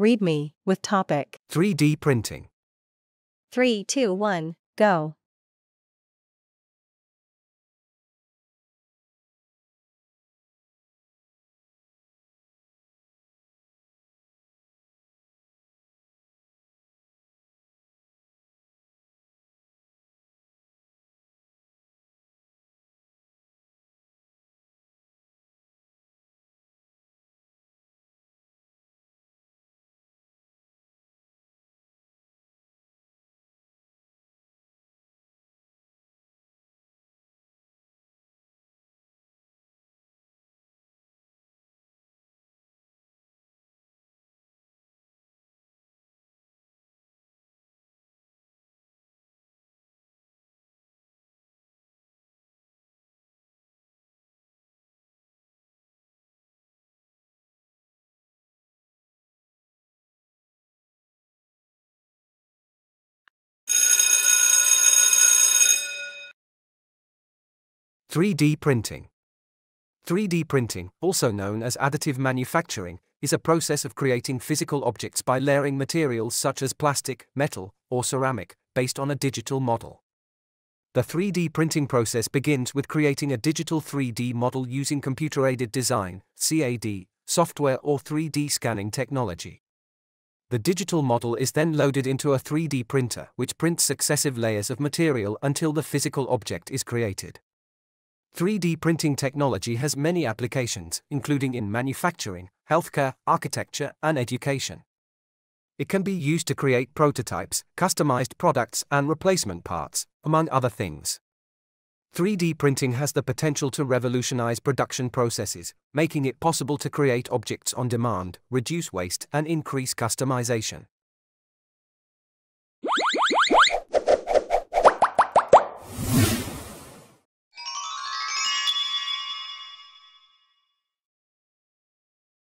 Read me, with topic. 3D printing. 3, 2, 1, go. Three D printing. 3D printing, also known as additive manufacturing, is a process of creating physical objects by layering materials such as plastic, metal, or ceramic, based on a digital model. The 3D printing process begins with creating a digital 3D model using computer-aided design, CAD, software or 3D scanning technology. The digital model is then loaded into a 3D printer, which prints successive layers of material until the physical object is created. 3D printing technology has many applications, including in manufacturing, healthcare, architecture, and education. It can be used to create prototypes, customized products, and replacement parts, among other things. 3D printing has the potential to revolutionize production processes, making it possible to create objects on demand, reduce waste, and increase customization.